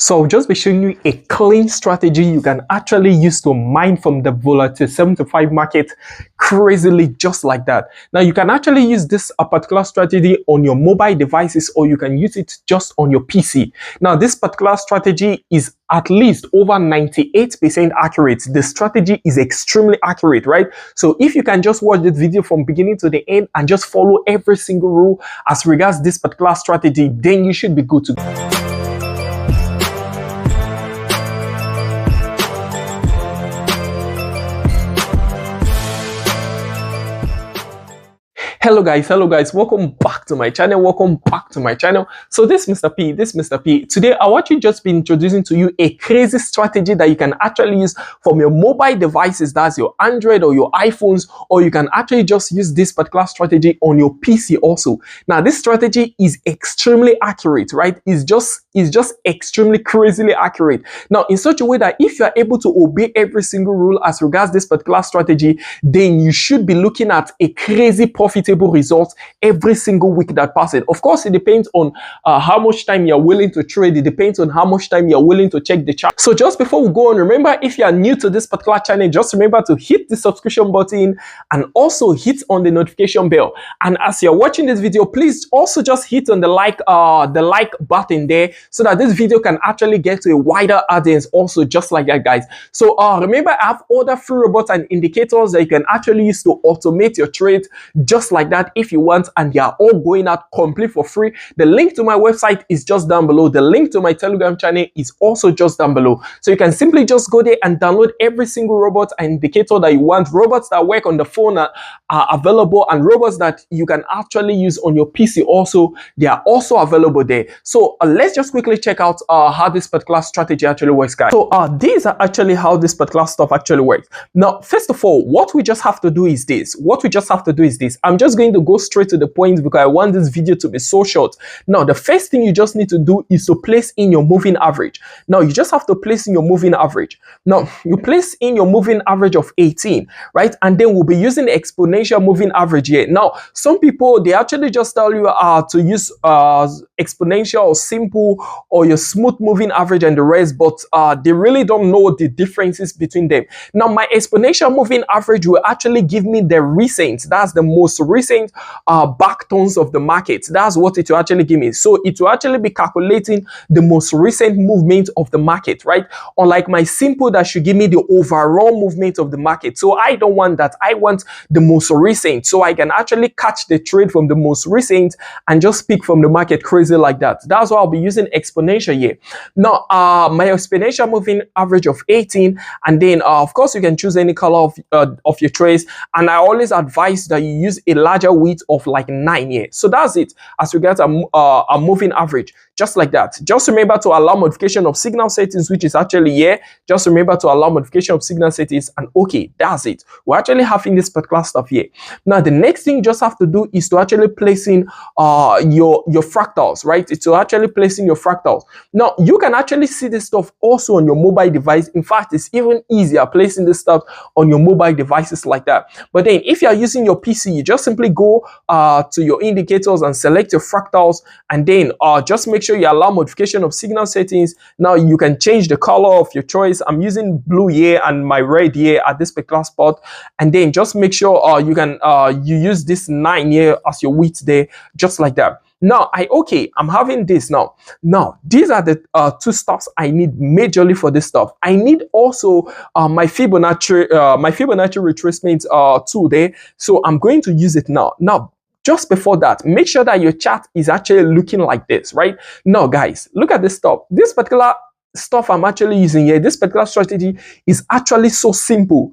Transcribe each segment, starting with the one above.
So I'll just be showing you a clean strategy you can actually use to mine from the Volatility 75 market crazily, just like that. Now you can actually use this particular strategy on your mobile devices, or you can use it just on your PC. Now this particular strategy is at least over 98% accurate. The strategy is extremely accurate, right? So if you can just watch this video from beginning to the end and just follow every single rule as regards this particular strategy, then you should be good to go. Hello guys, welcome back to my channel. So this is Mr. P. Today I want to just be introducing to you a crazy strategy that you can actually use from your mobile devices, that's your Android or your iPhones, or you can actually just use this particular strategy on your PC also. Now this strategy is extremely accurate, right? It's just extremely crazily accurate. Now in such a way that if you are able to obey every single rule as regards this particular strategy, then you should be looking at a crazy profitable results every single week that passes. Of course, it depends on how much time you're willing to trade. It depends on how much time you're willing to check the chart. So just before we go on, remember, if you are new to this particular channel, just remember to hit the subscription button and also hit on the notification bell. And as you're watching this video, please also just hit on the like button there, so that this video can actually get to a wider audience also, just like that, guys. So remember, I have other free robots and indicators that you can actually use to automate your trade just like that if you want, and they are all going out complete for free. The link to my website is just down below. The link to my Telegram channel is also just down below. So you can simply just go there and download every single robot and indicator that you want. Robots that work on the phone are available, and robots that you can actually use on your PC also, they are also available there. So let's just quickly check out how this particular strategy actually works, guys. So these are actually how this particular stuff actually works. Now, first of all, what we just have to do is this. I'm just going to go straight to the point because I want this video to be so short. Now, the first thing you just need to do is to place in your moving average. Now, you just have to place in your moving average. Now, you place in your moving average of 18, right? And then we'll be using the exponential moving average here. Now, some people, they actually just tell you to use exponential or simple or your smooth moving average and the rest, but they really don't know the differences between them. Now, my exponential moving average will actually give me the recent, that's the most recent backtones of the market. That's what it will actually give me. So it will actually be calculating the most recent movement of the market, right? Unlike my simple that should give me the overall movement of the market. So I don't want that. I want the most recent, so I can actually catch the trade from the most recent and just pick from the market crazy like that. That's why I'll be using exponential here. Now my exponential moving average of 18, and then of course you can choose any color of your trades, and I always advise that you use a larger width of like 9 here. So that's it as regards a moving average, just like that. Just remember to allow modification of signal settings, which is actually here. Just remember to allow modification of signal settings, and okay, that's it. We're actually having this particular stuff here. Now the next thing you just have to do is to actually place in your fractals, right? It's to actually place in your fractals. Now you can actually see this stuff also on your mobile device. In fact, it's even easier placing this stuff on your mobile devices like that. But then if you are using your PC, you just simply go to your indicators and select your fractals, and then just make sure you allow modification of signal settings. Now you can change the color of your choice. I'm using blue here and my red here at this particular spot, and then just make sure you use this 9 here as your width there, just like that. Now I'm having this now. Now these are the two stuffs I need majorly for this stuff. I need also my Fibonacci retracement tool there. So I'm going to use it now. Now, just before that, make sure that your chart is actually looking like this, right? Now, guys, look at this stuff. This particular stuff I'm actually using here, this particular strategy is actually so simple,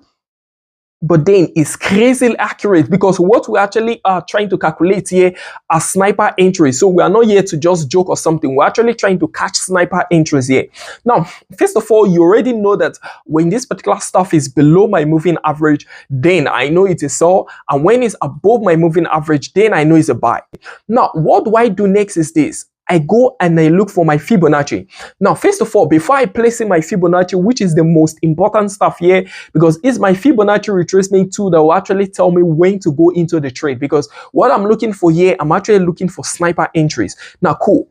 but then it's crazily accurate, because what we actually are trying to calculate here are sniper entries. So we are not here to just joke or something. We're actually trying to catch sniper entries here. Now, first of all, you already know that when this particular stuff is below my moving average, then I know it's a sell, and when it's above my moving average, then I know it's a buy. Now, what do I do next is this. I go and I look for my Fibonacci. Now, first of all, before I place in my Fibonacci, which is the most important stuff here, because it's my Fibonacci retracement tool that will actually tell me when to go into the trade, because what I'm looking for here, I'm actually looking for sniper entries. Now, cool.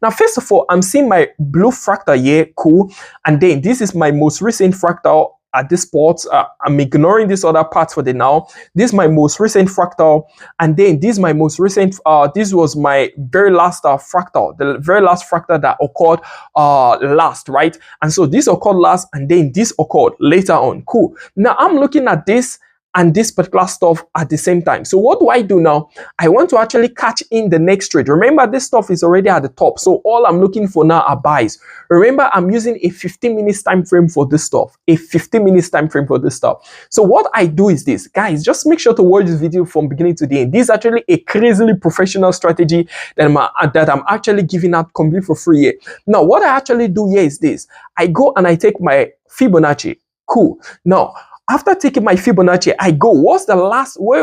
Now, first of all, I'm seeing my blue fractal here, cool. And then this is my most recent fractal at this spot. I'm ignoring this other part for the now. This is my most recent fractal, and then this is my most recent, this was my very last fractal, the very last fractal that occurred last, right? And so this occurred last, and then this occurred later on. Cool. Now I'm looking at this and this particular stuff at the same time. So what do I do now? I want to actually catch in the next trade. Remember, this stuff is already at the top, so all I'm looking for now are buys. Remember, I'm using a 15 minutes time frame for this stuff, a 15 minutes time frame for this stuff. So what I do is this, guys, just make sure to watch this video from beginning to the end. This is actually a crazily professional strategy that I'm actually giving out completely for free here. Now, what I actually do here is this. I go and I take my Fibonacci. Cool. Now, after taking my Fibonacci, I go, where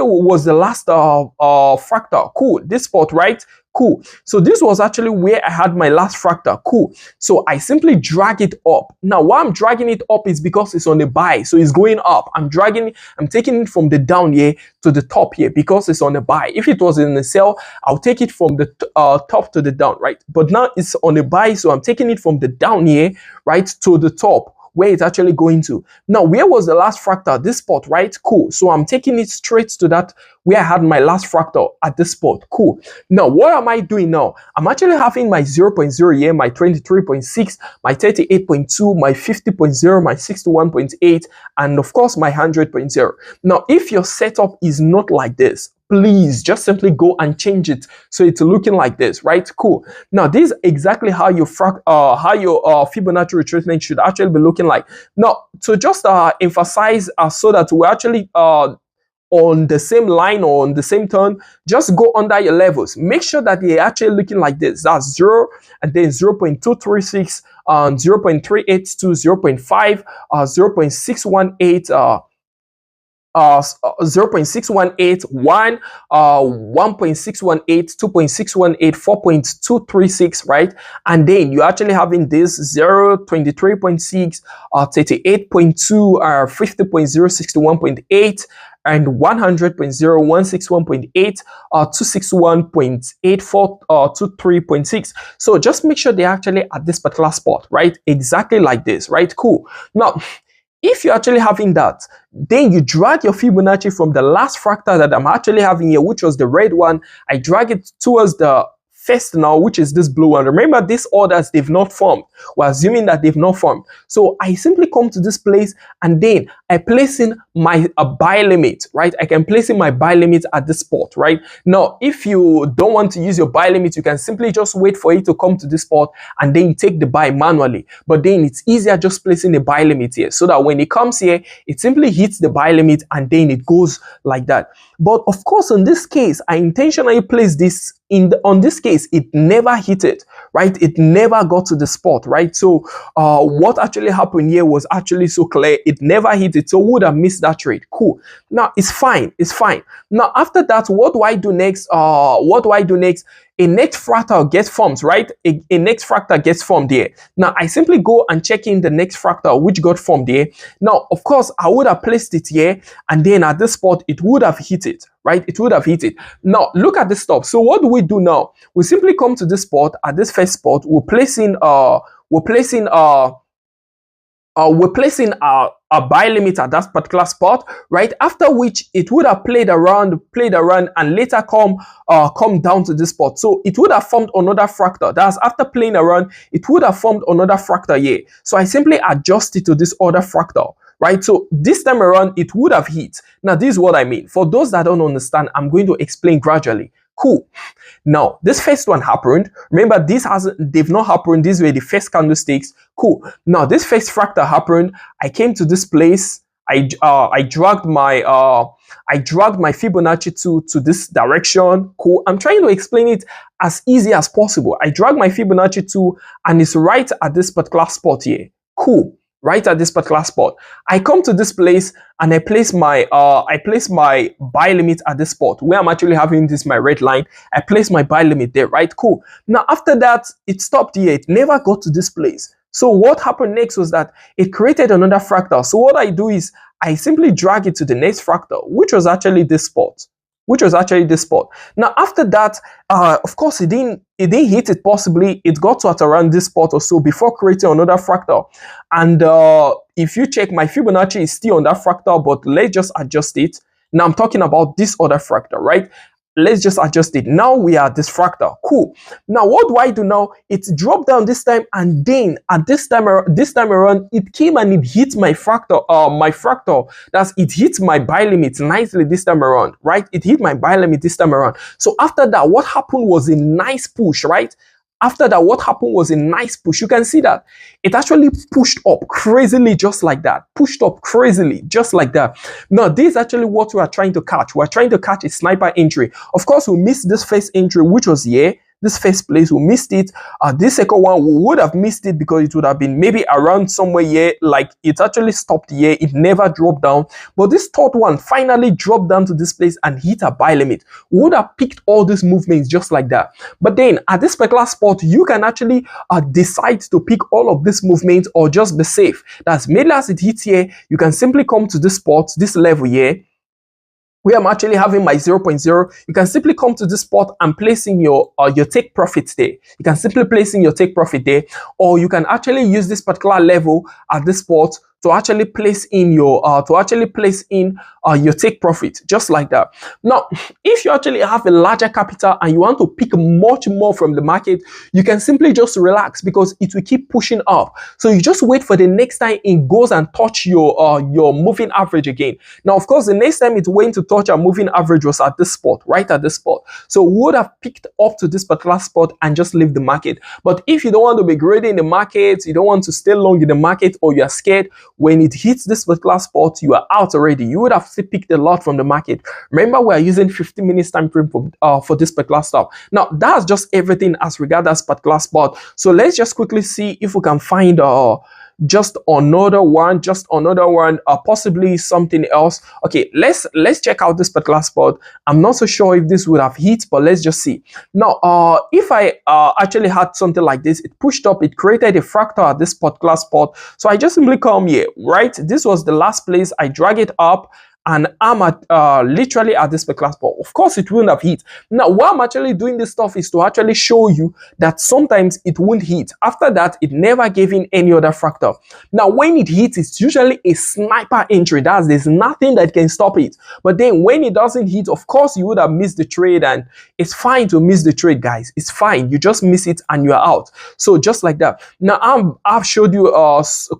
was the last fractal? Cool, this spot, right? Cool. So this was actually where I had my last fractal. Cool. So I simply drag it up. Now, why I'm dragging it up is because it's on a buy. So it's going up. I'm taking it from the down here to the top here because it's on a buy. If it was in a sell, I'll take it from the top to the down, right? But now it's on a buy. So I'm taking it from the down here, right, to the top, where it's actually going to. Now, where was the last fractal? This spot, right? Cool. So I'm taking it straight to that where I had my last fractal at this spot. Cool. Now, what am I doing now? I'm actually having my 0.0 here, my 23.6, my 38.2, my 50.0, my 61.8, and of course, my 100.0. Now, if your setup is not like this, please just simply go and change it so it's looking like this, right? Cool. Now, this is exactly how your Fibonacci retracement should actually be looking like. Now, to just emphasize so that we're actually on the same line or on the same turn, just go under your levels. Make sure that they're actually looking like this. That's 0, and then 0.236, 0.382, 0.5, 0.618, 0.618, 1, 1.618, 2.618, 4.236, right? And then you're actually having this 0, 23.6, 38.2, 50.0, 61.8, and 100.0, 161.8, 261.84, 23.6. So just make sure they're actually at this particular spot, right? Exactly like this, right? Cool. Now, if you're actually having that, then you drag your Fibonacci from the last fractal that I'm actually having here, which was the red one. I drag it towards the first now, which is this blue one. Remember, these orders, they've not formed. We're assuming that they've not formed. So I simply come to this place and then I place in my buy limit, right? I can place in my buy limit at this spot, right? Now, if you don't want to use your buy limit, you can simply just wait for it to come to this spot and then you take the buy manually. But then it's easier just placing the buy limit here so that when it comes here, it simply hits the buy limit and then it goes like that. But of course, in this case, I intentionally placed this on this case, it never hit it, right? It never got to the spot, right? So what actually happened here was actually so clear. It never hit it, so we would have missed that trade. Cool. Now it's fine. It's fine. Now after that, what do I do next? A next fractal gets formed, right? A next fractal gets formed here. Now I simply go and check in the next fractal which got formed here. Now, of course, I would have placed it here, and then at this spot, it would have hit it, right? It would have hit it. Now, look at this stuff. So what do we do now? We simply come to this spot, at this first spot, we're placing a buy limit at that particular spot, right? After which it would have played around and later come down to this spot. So it would have formed another fractal. That's after playing around, it would have formed another fractal here. So I simply adjust it to this other fractal, right? So this time around, it would have hit. Now, this is what I mean. For those that don't understand, I'm going to explain gradually. Cool. Now, this first one happened. Remember, they've not happened. These were the first candlesticks. Cool. Now, this first fractal happened. I came to this place. I dragged my Fibonacci to this direction. Cool. I'm trying to explain it as easy as possible. I drag my Fibonacci and it's right at this particular spot here. Cool. right at this particular spot. I come to this place and I place my buy limit at this spot where I'm actually having this my red line. I place my buy limit there, right? Cool. Now after that, it stopped here. It never got to this place. So what happened next was that it created another fractal. So what I do is I simply drag it to the next fractal, which was actually this spot. Now after that, of course it didn't hit it. Possibly it got to at around this spot or so before creating another fractal. And if you check, my Fibonacci is still on that fractal, but let's just adjust it. Now I'm talking about this other fractal, right? Let's just adjust it. Now we are this fractal. Cool. Now what do I do now? It dropped down this time, and then at this time around, it came and it hit my fractal. That's it hit my buy limit nicely this time around, right? It hit my buy limit this time around. So after that, what happened was a nice push, right? After that, what happened was a nice push. You can see that it actually pushed up crazily just like that. Pushed up crazily just like that. Now, this is actually what we are trying to catch. We're trying to catch a sniper entry. Of course, we missed this first entry, which was here. This first place, we missed it. This second one, we would have missed it because it would have been maybe around somewhere here. Like it actually stopped here. It never dropped down. But this third one finally dropped down to this place and hit a buy limit. We would have picked all these movements just like that. But then at this particular spot, you can actually decide to pick all of this movement or just be safe. That's mainly as it hits here, you can simply come to this spot, this level here, where I'm actually having my 0.0, you can simply come to this spot and place in your take profit there. You can simply place in your take profit there, or you can actually use this particular level at this spot to actually place in your your take profit, just like that. Now, if you actually have a larger capital and you want to pick much more from the market, you can simply just relax because it will keep pushing up. So you just wait for the next time it goes and touch your moving average again. Now, of course, the next time it's going to touch our moving average was at this spot, right at this spot. So we would have picked up to this particular spot and just leave the market. But if you don't want to be greedy in the market, you don't want to stay long in the market, or you're scared, when it hits this particular spot, you are out already. You would have still picked a lot from the market. Remember, we are using 15 minutes time frame for this particular stuff. Now, that's just everything as regards this particular spot. So let's just quickly see if we can find just another one, possibly something else. Okay, let's check out this particular spot. I'm not so sure if this would have hit, but let's just see. Now, if I actually had something like this, it pushed up, it created a fractal at this particular spot. So I just simply come here, right? This was the last place. I drag it up, and I'm at literally at this particular spot. Of course, it wouldn't have hit. Now, why I'm actually doing this stuff is to actually show you that sometimes it won't hit. After that, it never gave in any other fractal. Now, when it hits, it's usually a sniper entry. There's nothing that can stop it. But then when it doesn't hit, of course, you would have missed the trade, and it's fine to miss the trade, guys. It's fine. You just miss it and you're out. So just like that. Now, I've showed you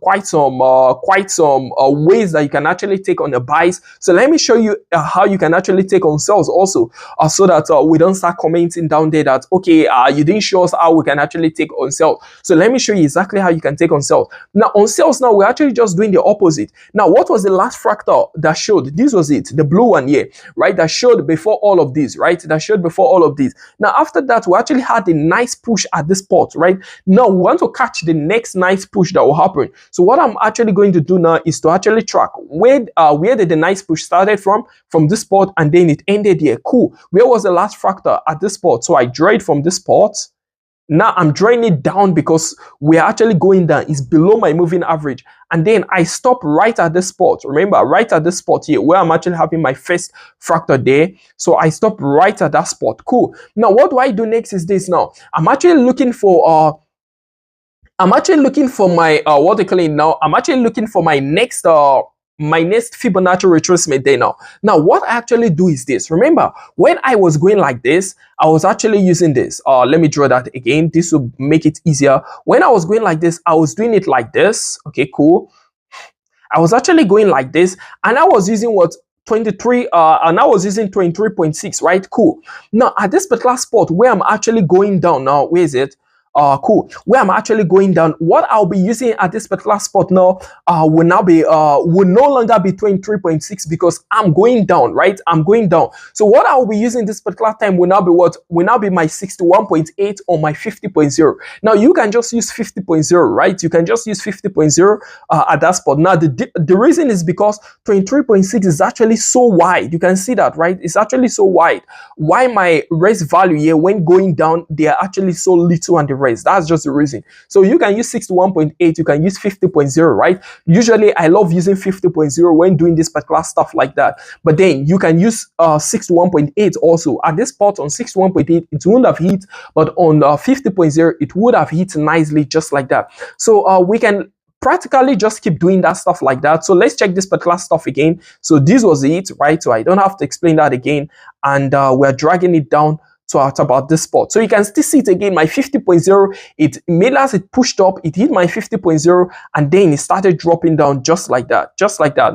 quite some ways that you can actually take on the buys. So let me show you how you can actually take on sells also, so that we don't start commenting down there that, okay, you didn't show us how we can actually take on sell. So let me show you exactly how you can take on sell. Now, on sales, now we're actually just doing the opposite. Now, what was the last fractal that showed? This was it, the blue one here, right? That showed before all of these, right? That showed before all of these. Now, after that, we actually had a nice push at this spot, right? Now, we want to catch the next nice push that will happen. So what I'm actually going to do now is to actually track where did the nice push started from this spot, and then it ended here. Cool. Where was the last fractal? At this spot. So I draw it from this spot. Now I'm drawing it down because we're actually going down. It's below my moving average. And then I stop right at this spot. Remember, right at this spot here where I'm actually having my first fractal there. So I stop right at that spot. Cool. Now what do I do next is this. Now I'm actually looking for my what they call it now. I'm actually looking for my next Fibonacci retracement there now. Now, what I actually do is this. Remember, when I was going like this, I was actually using this. Let me draw that again. This will make it easier. When I was going like this, I was doing it like this. Okay, cool. I was actually going like this, and I was using what? 23 and I was using 23.6, right? Cool. Now, at this particular spot where I'm actually going down now, where is it? Cool. Where I'm actually going down, what I'll be using at this particular spot now will no longer be 23.6 because I'm going down, right? I'm going down. So what I'll be using this particular time will now be what? Will now be my 61.8 or my 50.0. Now you can just use 50.0, right? You can just use 50.0 at that spot. Now the reason is because 23.6 is actually so wide. You can see that, right? It's actually so wide. Why my rest value here when going down, they are actually so little on the rest. That's just the reason. So you can use 61.8, you can use 50.0, right? Usually I love using 50.0 when doing this particular stuff like that. But then you can use 61.8 also. At this spot on 61.8, it wouldn't have hit, but on 50.0, it would have hit nicely just like that. So we can practically just keep doing that stuff like that. So let's check this particular stuff again. So this was it, right? So I don't have to explain that again. And we're dragging it down to at about this spot. So you can still see it again, my 50.0, it made as it pushed up, it hit my 50.0, and then it started dropping down just like that,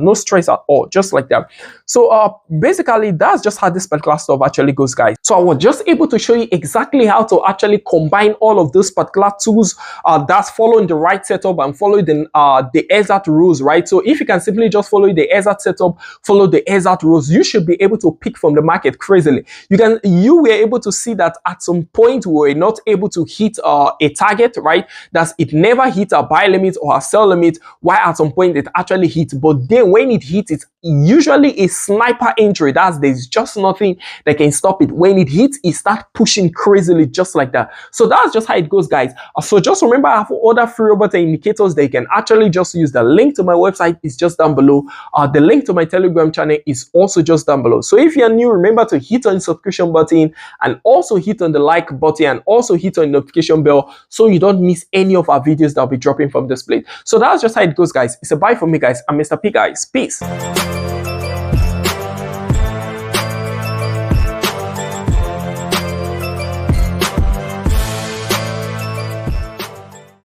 no stress at all, just like that. So basically that's just how this particular stuff actually goes, guys. So I was just able to show you exactly how to actually combine all of those particular tools that's following the right setup and follow the exact rules, right? So if you can simply just follow the exact setup, follow the exact rules, you should be able to pick from the market crazily. You were able to see that at some point we were not able to hit a target, right? That's it never hit a buy limit or a sell limit, while at some point it actually hit. But then when it hits, it's usually a sniper entry. There's just nothing that can stop it. When it hits, it starts pushing crazily just like that. So that's just how it goes, guys. So just remember, I have other free robot indicators that you can actually just use. The link to my website is just down below. The link to my Telegram channel is also just down below. So if you're new, remember to hit on the subscription button and also hit on the like button and also hit on the notification bell so you don't miss any of our videos that will be dropping from this place. So that's just how it goes, guys. It's a bye for me, guys. I'm Mr. P, guys. Peace.